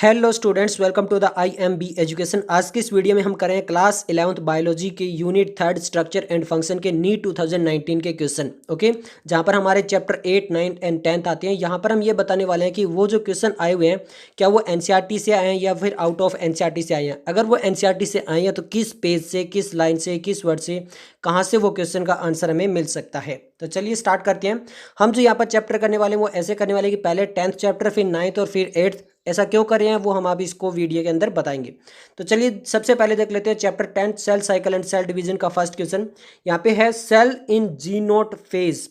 Hello students, welcome to the IMB education. आज की इस वीडियो में हम करें क्लास 11th बायोलॉजी के यूनिट 3 स्ट्रक्चर एंड फंक्शन के नीट 2019 के क्वेश्चन। ओके, जहां पर हमारे चैप्टर 8, 9 एंड 10 आते हैं। यहां पर हम ये बताने वाले हैं कि वो जो क्वेश्चन आए हुए हैं क्या वो NCERT से आए हैं या फिर आउट ऑफ NCERT से आए हैं। अगर वो NCERT से आए हैं तो किस पेज से, किस लाइन से, किस वर्ड से, कहाँ से वो क्वेश्चन का आंसर हमें मिल सकता है। तो चलिए स्टार्ट करते हैं। हम जो यहाँ पर चैप्टर करने वाले हैं वो ऐसे करने वाले कि पहले 10th चैप्टर, फिर 9th और फिर 8th। ऐसा क्यों कर रहे हैं वो हम अब इसको वीडियो के अंदर बताएंगे। तो चलिए सबसे पहले देख लेते हैं chapter 10 cell cycle and cell division का फर्स्ट क्वेश्चन। यहाँ पे है cell in G naught phase,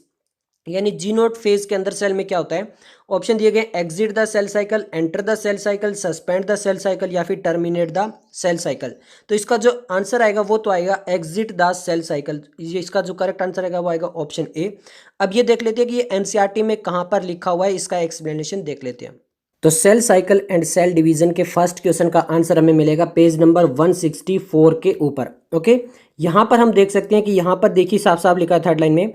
यानी जी नोट फेज के अंदर सेल में क्या होता है। ऑप्शन दिए गए exit the cell cycle, enter the cell cycle, suspend the cell cycle या फिर टर्मिनेट द सेल साइकिल। तो इसका जो आंसर आएगा वो तो आएगा एग्जिट द सेल साइकिल। ये इसका जो करेक्ट आंसर आएगा वो आएगा ऑप्शन ए। अब ये देख लेते हैं कि ये NCERT में कहाँ पर लिखा हुआ है, इसका एक्सप्लेनेशन देख लेते हैं। तो cell cycle and cell division के फर्स्ट क्वेश्चन का आंसर हमें मिलेगा पेज नंबर 164 के ऊपर। ओके, यहां पर हम देख सकते हैं कि यहां पर देखिए साफ साफ लिखा है थर्ड लाइन में,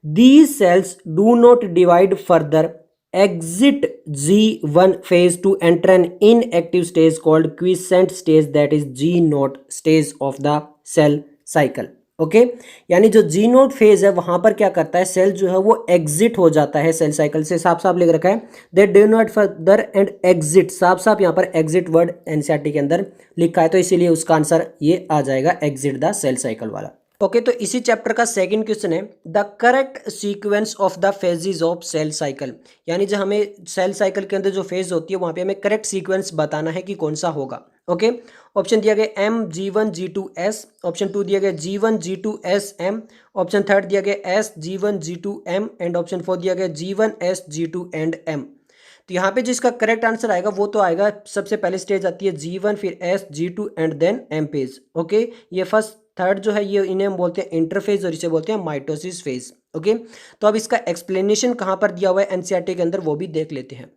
these cells do not divide further, exit G1 phase to enter an inactive stage called quiescent stage, that is G naught stage of the cell cycle। Okay, यानी जो जी नोट फेज है वहां पर क्या करता है, cell जो है वो एग्जिट हो जाता है सेल साइकिल से। साफ साफ लिख रखा है they do not further and exit. साफ साफ यहाँ पर एग्जिट वर्ड NCERT के अंदर लिखा है, तो इसीलिए उसका आंसर ये आ जाएगा एग्जिट द सेल साइकिल वाला। ओके, तो इसी चैप्टर का सेकंड क्वेश्चन है the correct sequence of the phases of cell cycle. यानी जो हमें सेल साइकिल के अंदर जो फेज होती है वहां पे हमें करेक्ट सीक्वेंस बताना है कि कौन सा होगा। ओके, ऑप्शन दिया गया MG1 G2 S, ऑप्शन 2 दिया गया G1 G2 S M, option third दिया गया S G1 G2 M and option 4 दिया गया G1 S G2 and M। तो यहाँ पे जिसका करेक्ट आंसर आएगा वो तो आएगा, सबसे पहले स्टेज आती है G1, फिर S G2 and then M phase. Okay, ये फर्स्ट थर्ड जो है ये इन्हें हम बोलते हैं इंटरफेज और इसे बोलते हैं माइटोसिस फेज। ओके, तो अब इसका एक्सप्लेनेशन कहाँ पर दिया हुआ है NCERT के अंदर वो भी देख लेते हैं।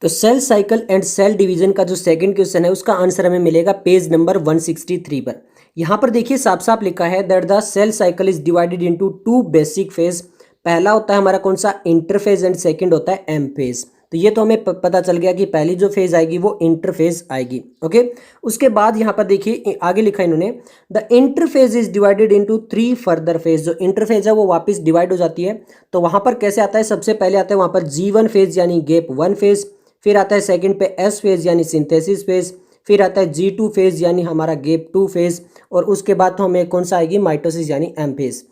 तो cell cycle and cell division का जो सेकंड क्वेश्चन है उसका आंसर हमें मिलेगा पेज नंबर 163 पर। यहां पर देखिए साफ साफ लिखा है that the cell cycle is divided into two basic phase. पहला होता है हमारा कौन सा, इंटरफेज, एंड सेकंड होता है एम फेज। तो ये तो हमें पता चल गया कि पहली जो फेज आएगी वो इंटरफेज आएगी। ओके, उसके बाद यहाँ पर देखिए आगे लिखा है इन्होंने the interphase is divided into three further phase. जो इंटरफेज है वो वापस डिवाइड हो जाती है। तो वहां पर कैसे आता है, सबसे पहले आता है वहां पर G1 फेज यानी गैप 1 फेज, फिर आता है सेकंड पे S फेज यानी सिंथेसिस फेज, फिर आता है G2 फेज यानी हमारा गैप 2 फेज, और उसके बाद तो हमें कौन सा आएगी, माइटोसिस यानी M फेज।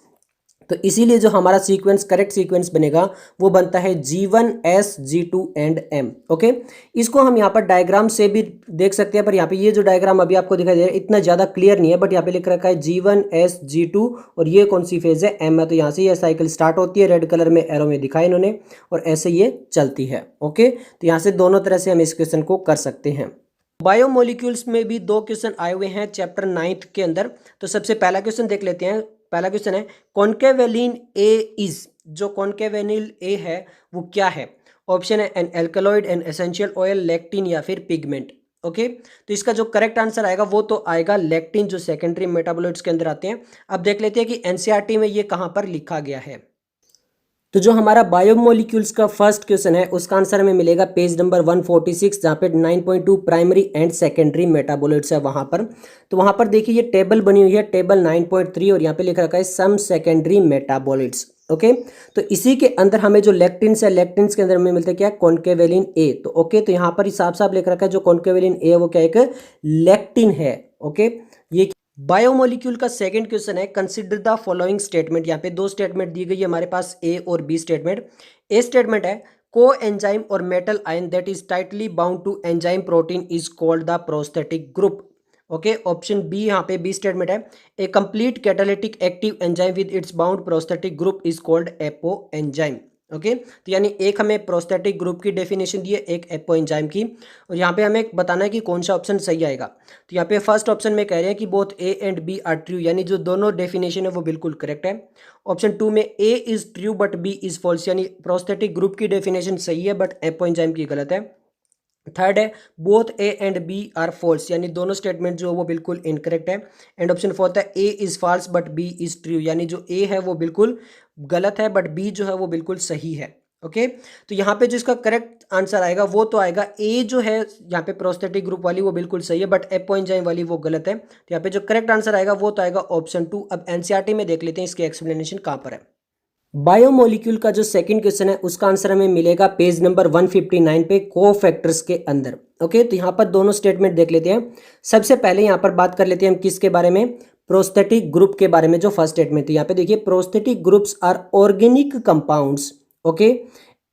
तो इसीलिए जो हमारा सीक्वेंस करेक्ट सीक्वेंस बनेगा वो बनता है G1 S G2 and M। Okay, इसको हम यहाँ पर डायग्राम से भी देख सकते हैं, पर यहाँ पे ये जो डायग्राम अभी आपको दिखाई दे रहा है इतना ज़्यादा क्लियर नहीं है, बट यहाँ पे लिख रखा है G1 S G2 और ये कौन सी फेज है, M है। तो यहाँ से ये साइकिल स्टार्ट होती है, रेड कलर में एरो में दिखाया इन्होंने, और ऐसे ये चलती है। ओके, तो यहाँ से दोनों तरह से हम इस क्वेश्चन को कर सकते हैं। बायोमोलिक्यूल्स में भी दो क्वेश्चन आए हुए हैं चैप्टर 9 के अंदर। तो सबसे पहला क्वेश्चन देख लेते हैं। पहला क्वेश्चन है कॉन्केवेलिन ए इज, जो कॉन्केवेनिल ए है वो क्या है। ऑप्शन है an alkaloid, an essential oil, lectin या फिर पिगमेंट। ओके, तो इसका जो करेक्ट आंसर आएगा वो तो आएगा लेक्टिन, जो सेकेंडरी मेटाबोलाइट्स के अंदर आते हैं। अब देख लेते हैं कि NCERT में ये कहाँ पर लिखा गया है। तो जो हमारा बायोमोलिक्यूल्स का फर्स्ट क्वेश्चन है उसका आंसर हमें मिलेगा पेज नंबर 146, जहाँ पे 9.2 प्राइमरी एंड सेकेंडरी मेटाबोलाइट्स है वहाँ पर। तो वहाँ पर देखिए ये टेबल बनी हुई है, टेबल 9.3, और यहाँ पे लिख रखा है सम सेकेंडरी मेटाबोलाइट्स। ओके, तो इसी के अंदर हमें जो लेक्टिन्स है, लेक्टिन्स के अंदर हमें मिलता है क्या, कॉन्केवेलिन ए। तो ओके, तो यहाँ पर हिसाब साफ लिख रखा है जो कॉन्केवेलिन ए है वो क्या, एक लेक्टिन है। ओके, ये बायोमोलिक्यूल का सेकंड क्वेश्चन है कंसिडर द फॉलोइंग स्टेटमेंट। यहाँ पे दो स्टेटमेंट दी गई है हमारे पास, ए और बी स्टेटमेंट। ए स्टेटमेंट है को एंजाइम और metal ion that is tightly bound to enzyme protein is called the prosthetic group. Okay, option B यहाँ पे बी स्टेटमेंट है a complete catalytic active enzyme with its bound prosthetic group is called apo enzyme. Okay, तो यानी एक हमें prosthetic group की definition दी है, एक एपो एंजाइम की, और यहाँ पे हमें बताना है कि कौन सा ऑप्शन सही आएगा। तो यहाँ पे फर्स्ट ऑप्शन में कह रहे हैं कि both A and B are true, यानी जो दोनों डेफिनेशन है वो बिल्कुल करेक्ट है। ऑप्शन 2 में A is true but B is false, यानी प्रोस्थेटिक ग्रुप की डेफिनेशन सही है बट एपो एंजाइम की गलत है। थर्ड है both A and B are false, यानी दोनों स्टेटमेंट जो वो बिल्कुल इनकरेक्ट है। एंड ऑप्शन फोर्थ है A is false but B is true, यानी जो ए है वो बिल्कुल गलत है बट बी जो है वो बिल्कुल सही है। ओके तो यहाँ पे जो इसका करेक्ट आंसर आएगा वो तो आएगा ए जो है यहाँ पे प्रोस्थेटिक ग्रुप वाली वो बिल्कुल सही है, बट एपोएंजाइम वाली वो गलत है। तो यहाँ पे जो करेक्ट आंसर आएगा वो तो आएगा ऑप्शन 2। अब एनसीईआरटी में देख लेते हैं इसकी एक्सप्लेनेशन कहाँ पर है। बायोमोलिक्यूल का जो सेकंड क्वेश्चन है उसका आंसर हमें मिलेगा पेज नंबर 159 पे कोफैक्टर्स के अंदर। ओके तो यहाँ पर दोनों स्टेटमेंट देख लेते हैं। सबसे पहले यहाँ पर बात कर लेते हैं हम किसके बारे में, प्रोस्थेटिक ग्रुप के बारे में। जो फर्स्ट स्टेटमेंट थी यहाँ पे देखिए, prosthetic groups are organic compounds okay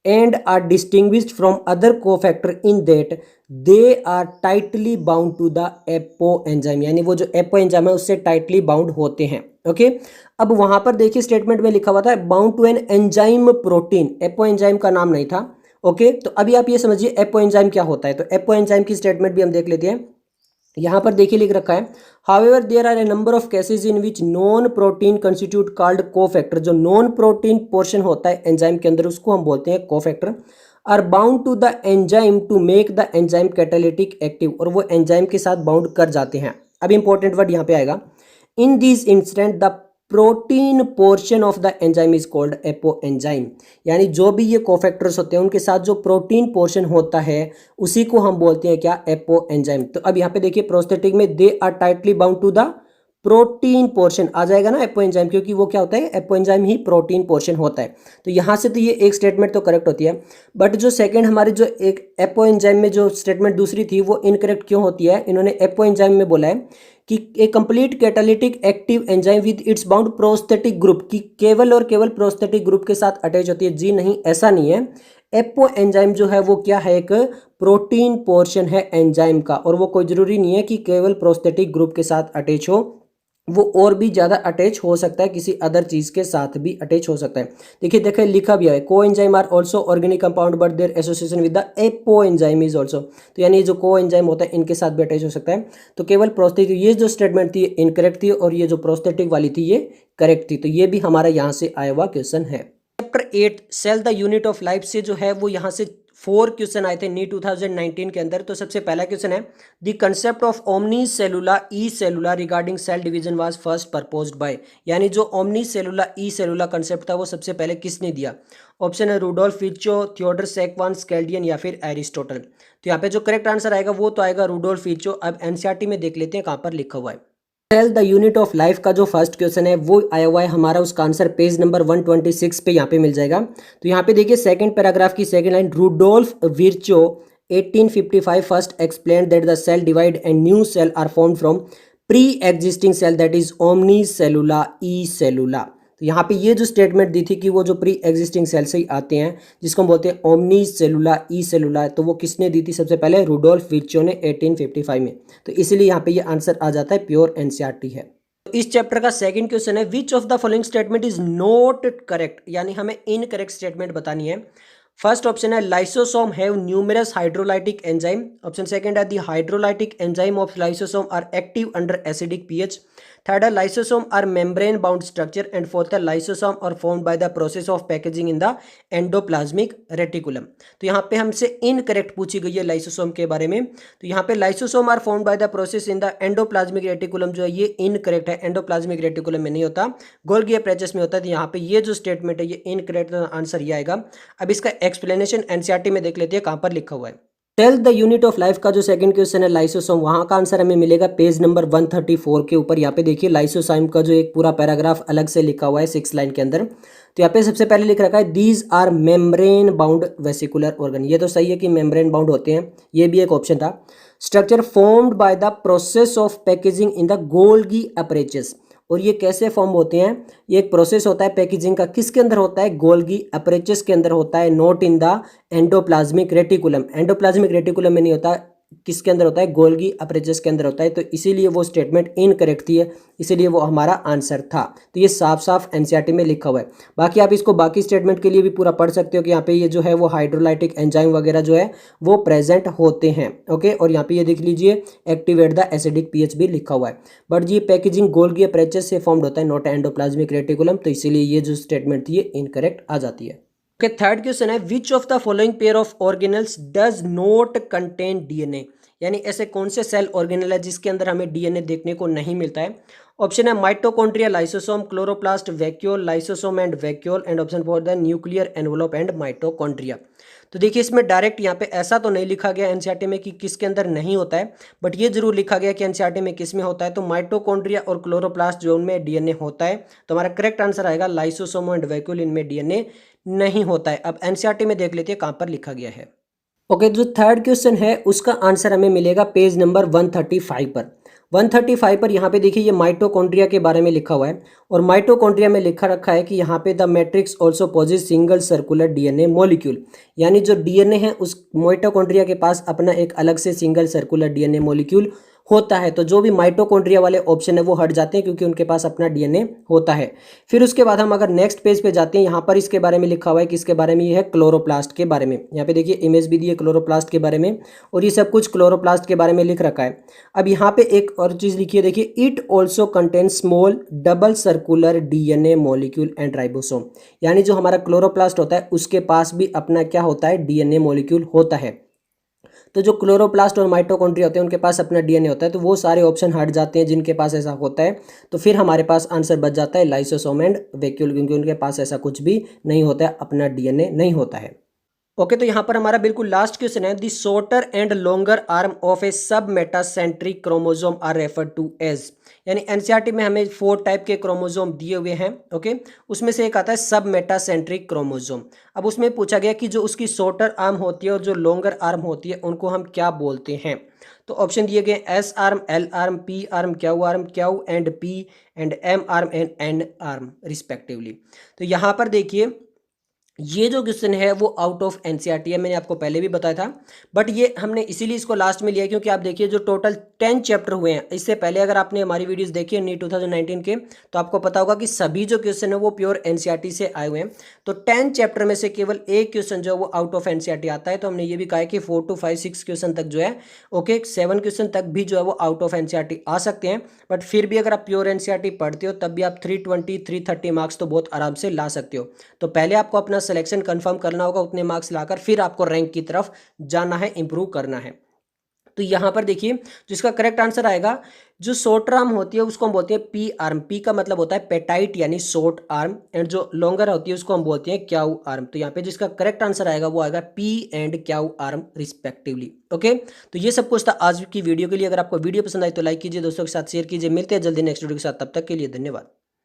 and are distinguished from other cofactor in that they are tightly bound to the apoenzyme, यानी वो जो apoenzyme है उससे टाइटली बाउंड होते हैं। ओके अब वहां पर देखिए स्टेटमेंट में लिखा हुआ था bound to an enzyme protein, apoenzyme का नाम नहीं था। ओके तो अभी आप ये समझिए एपोएंजाइम क्या होता है। तो एपोएंजाइम की स्टेटमेंट भी हम देख लेते हैं। यहाँ पर देखिए लिख रखा है however there are a number of cases in which non protein constituent called cofactor, जो नॉन प्रोटीन पोर्शन होता है एंजाइम के अंदर उसको हम बोलते हैं cofactor, are bound to the enzyme to make the enzyme catalytic active, और वो एंजाइम के साथ बाउंड कर जाते हैं। अब इंपॉर्टेंट वर्ड यहाँ पे आएगा, in this instant the protein portion of the enzyme is called apoenzyme, यानी जो भी ये कोफैक्टर्स होते हैं उनके साथ जो प्रोटीन पोर्शन होता है उसी को हम बोलते हैं क्या, एपोएंजाइम। तो अब यहाँ पे देखिए प्रोस्थेटिक में they are tightly bound to the protein portion आ जाएगा ना एपोएंजाइम, क्योंकि वो क्या होता है, एपोएंजाइम ही प्रोटीन पोर्शन होता है। तो यहाँ से तो ये एक स्टेटमेंट तो करेक्ट होती है, बट जो सेकंड हमारी जो एक एपोएंजाइम में जो स्टेटमेंट दूसरी थी वो इनकरेक्ट क्यों होती है। इन्होंने एपोएंजाइम में बोला है कि a complete catalytic active enzyme with its bound prosthetic group, की केवल और केवल प्रोस्थेटिक ग्रुप के साथ अटैच होती है। जी नहीं, ऐसा नहीं है। एपोएंजाइम जो है वो क्या है, एक प्रोटीन पोर्शन है एंजाइम का, और वो कोई जरूरी नहीं है कि केवल प्रोस्थेटिक ग्रुप के साथ अटैच हो, वो और भी ज़्यादा अटैच हो सकता है, किसी अदर चीज़ के साथ भी अटैच हो सकता है। देखिए लिखा भी है को enzyme are also organic compound but their association with the apoenzyme is also, तो यानी जो को एंजाइम होता है इनके साथ भी अटैच हो सकता है। तो केवल प्रोस्थेटिक, ये जो स्टेटमेंट थी इनकरेक्ट थी, और ये जो प्रोस्थेटिक वाली थी ये करेक्ट थी। तो ये भी हमारा यहाँ से आया हुआ क्वेश्चन है। Chapter 8 cell the unit of life से जो है वो यहाँ से 4 क्वेश्चन आए थे नीट 2019 के अंदर। तो सबसे पहला क्वेश्चन है, the concept of omnis cellula e cellula regarding cell division was first proposed by, यानी जो ओमनी सेलुला ई सेलुला कंसेप्ट था वो सबसे पहले किसने दिया। ऑप्शन है रूडोल्फ विर्चो, थियोडर सेकवान स्केल्डियन या फिर एरिस्टोटल। तो यहाँ पे जो करेक्ट आंसर आएगा वो तो आएगा रूडोल्फ विर्चो। अब एनसीईआरटी में देख लेते हैं कहाँ पर लिखा हुआ है। Cell the unit of life का जो फर्स्ट क्वेश्चन है वो आया हुआ है हमारा, उसका आंसर पेज नंबर 126 पे यहाँ पे मिल जाएगा। तो यहाँ पे देखिए सेकंड पैराग्राफ की second line, Rudolf Virchow 1855 first explain that the cell divide and new cell are formed from pre existing cell that is omnis cellula e cellula. तो यहाँ पे ये जो स्टेटमेंट दी थी कि वो जो प्री एग्जिस्टिंग सेल से ही आते हैं जिसको हम बोलते हैं ओमनी सेलुला ई सेलुला, तो वो किसने दी थी सबसे पहले, रूडोल्फ विर्चो ने 1855 में। तो इसलिए यहाँ पे ये आंसर आ जाता है, प्योर एनसीईआरटी है। तो इस चैप्टर का सेकंड क्वेश्चन है, which of the following statement is not correct, यानी हमें इनकरेक्ट स्टेटमेंट बतानी है। फर्स्ट ऑप्शन है lysosome have numerous hydrolytic enzyme. Option second है the hydrolytic enzyme of lysosome are active under acidic pH. Third है lysosome are membrane bound structure. And fourth है lysosome are formed by the process of packaging in the endoplasmic reticulum. तो यहाँ पे हमसे incorrect पूछी गई है lysosome के बारे में। तो यहाँ पे lysosome are formed by the process in the endoplasmic reticulum जो है ये इनकरेक्ट है, एंडोप्लाज्मिक रेटिकुलम में नहीं होता, गोल्गी एपैरेचस में होता है। तो यहाँ पे ये जो स्टेटमेंट है ये इनकरेक्ट, आंसर ये आएगा। अब इसका एक्सप्लेनेशन एनसीईआरटी में देख लेते हैं कहाँ पर लिखा हुआ है। Cell the unit of life का जो सेकंड क्वेश्चन है लाइसोसोम, वहां का आंसर हमें मिलेगा पेज नंबर 134 के ऊपर। यहाँ पे देखिए लाइसोसोम का जो एक पूरा पैराग्राफ अलग से लिखा हुआ है 6 लाइन के अंदर। तो यहाँ पे सबसे पहले लिख रखा है these are membrane bound vesicular organ, ये तो सही है कि मेम्ब्रेन बाउंड होते हैं, ये भी एक ऑप्शन था। Structure formed by the process of packaging in the Golgi apparatus, और ये कैसे फॉर्म होते हैं, ये एक प्रोसेस होता है पैकेजिंग का, किसके अंदर होता है, गोल्गी एपैरेचस के अंदर होता है, not in the endoplasmic reticulum. Endoplasmic reticulum में नहीं होता, किसके अंदर होता है, गोल्गी एपैरेचस के अंदर होता है। तो इसीलिए वो स्टेटमेंट इनकरेक्ट थी है, इसीलिए वो हमारा आंसर था। तो ये साफ साफ एनसीईआरटी में लिखा हुआ है। बाकी आप इसको बाकी स्टेटमेंट के लिए भी पूरा पढ़ सकते हो कि यहाँ पे ये जो है वो हाइड्रोलाइटिक एंजाइम वगैरह जो है वो प्रेजेंट होते हैं। ओके, और यहाँ पे ये देख लीजिए एक्टिवेट द एसिडिक पीएच भी लिखा हुआ है। बट ये पैकेजिंग गोल्गी एपैरेचस से फॉर्म्ड होता है, नॉट एंडोप्लाज्मिक रेटिकुलम, तो इसीलिए ये जो स्टेटमेंट थी ये इनकरेक्ट आ जाती है। ओके, थर्ड क्वेश्चन है which of the following pair of organelles does not contain DNA, यानी ऐसे कौन से सेल ऑर्गेनेल है जिसके अंदर हमें डीएनए देखने को नहीं मिलता है? ऑप्शन है mitochondria, lysosome, chloroplast, vacuole, lysosome and vacuole, and option for the nuclear envelope and mitochondria. तो देखिए इसमें डायरेक्ट यहाँ पे ऐसा तो नहीं लिखा गया एनसीईआरटी में कि किसके अंदर नहीं होता है, बट ये जरूर लिखा गया कि एनसीईआरटी में किस में होता है। तो माइटोकॉन्ड्रिया और क्लोरोप्लास्ट जो उनमें डीएनए होता है, तो हमारा करेक्ट आंसर आएगा लाइसोसोम एंड वैक्यूल, इनमें डीएनए नहीं होता है। अब एनसीईआरटी में देख लेते हैं कहाँ पर लिखा गया है। ओके, जो थर्ड क्वेश्चन है उसका आंसर हमें मिलेगा पेज नंबर 135 पर। 135 पर यहाँ पे देखिए ये माइटोकॉन्ड्रिया के बारे में लिखा हुआ है, और माइटोकॉन्ड्रिया में लिखा रखा है कि यहाँ पे the matrix also possesses single circular DNA molecule, यानी जो डीएनए है उस माइटोकॉन्ड्रिया के पास अपना एक अलग से सिंगल सर्कुलर डीएनए मॉलिक्यूल होता है। तो जो भी माइटोकॉन्ड्रिया वाले ऑप्शन है वो हट जाते हैं क्योंकि उनके पास अपना डीएनए होता है। फिर उसके बाद हम अगर नेक्स्ट पेज पे जाते हैं, यहाँ पर इसके बारे में लिखा हुआ है, किसके बारे में? ये है क्लोरोप्लास्ट के बारे में। यहाँ पे देखिए इमेज भी दी है क्लोरोप्लास्ट के बारे में, और ये सब कुछ क्लोरोप्लास्ट के बारे में लिख रखा है। अब यहाँ पे एक और चीज़ लिखी है, देखिए it also contain small double circular DNA molecule and ribosome, यानी जो हमारा क्लोरोप्लास्ट होता है उसके पास भी अपना क्या होता है? डीएनए मॉलिक्यूल होता है। तो जो क्लोरोप्लास्ट और माइटोकॉन्ड्रिया होते हैं उनके पास अपना डीएनए होता है, तो वो सारे ऑप्शन हट जाते हैं जिनके पास ऐसा होता है। तो फिर हमारे पास आंसर बच जाता है लाइसोसोम एंड वैक्यूल, क्योंकि उनके पास ऐसा कुछ भी नहीं होता है, अपना डीएनए नहीं होता है। ओके, तो यहाँ पर हमारा बिल्कुल लास्ट क्वेश्चन है, the shorter and longer arm of a submetacentric chromosome are referred to as, यानी एनसीईआरटी में हमें 4 टाइप के क्रोमोजोम दिए हुए हैं। ओके, उसमें से एक आता है सब मेटासेंट्रिक क्रोमोजोम। अब उसमें पूछा गया कि जो उसकी शॉर्टर आर्म होती है और जो लॉन्गर आर्म होती है उनको हम क्या बोलते हैं? तो ऑप्शन दिए गए S arm, L arm, P arm, Q and P, and M arm and N arm respectively. तो यहाँ पर देखिए ये जो क्वेश्चन है वो आउट ऑफ एनसीईआरटी है, मैंने आपको पहले भी बताया था, बट ये हमने इसीलिए इसको लास्ट में लिया क्योंकि आप देखिए जो टोटल 10 चैप्टर हुए हैं, इससे पहले अगर आपने हमारी वीडियोस देखी है नीट 2019 के, तो आपको पता होगा कि सभी जो क्वेश्चन है वो प्योर एनसीईआरटी से आए हुए हैं। तो 10 चैप्टर में से केवल एक क्वेश्चन जो है वो आउट ऑफ एनसीईआरटी आता है। तो हमने ये भी कहा है कि 4 to 5 6 क्वेश्चन तक जो है, ओके 7 क्वेश्चन तक भी जो है वो आउट ऑफ एनसीईआरटी आ सकते हैं, बट फिर भी अगर आप प्योर एनसीईआरटी पढ़ते हो तब भी आप 320 330 मार्क्स तो बहुत आराम से ला सकते हो। तो पहले आपको अपना सिलेक्शन कन्फर्म करना होगा, उतने मार्क्स लाकर फिर आपको रैंक की तरफ जाना है, इंप्रूव करना है। तो यहाँ पर देखिए जिसका करेक्ट आंसर आएगा, जो शॉर्ट आर्म होती है उसको हम बोलते हैं पी आर्म, पी का मतलब होता है पेटाइट यानी शॉर्ट आर्म, एंड जो लॉन्गर होती है उसको हम बोलते हैं क्याउ आर्म। तो यहाँ पे जिसका करेक्ट आंसर आएगा वो आएगा p and q arm respectively. Okay, तो ये सब कुछ था आज की वीडियो के लिए। अगर आपको वीडियो पसंद आई तो लाइक कीजिए, दोस्तों के साथ शेयर कीजिए। मिलते हैं जल्दी नेक्स्ट वीडियो के साथ, तब तक के लिए धन्यवाद।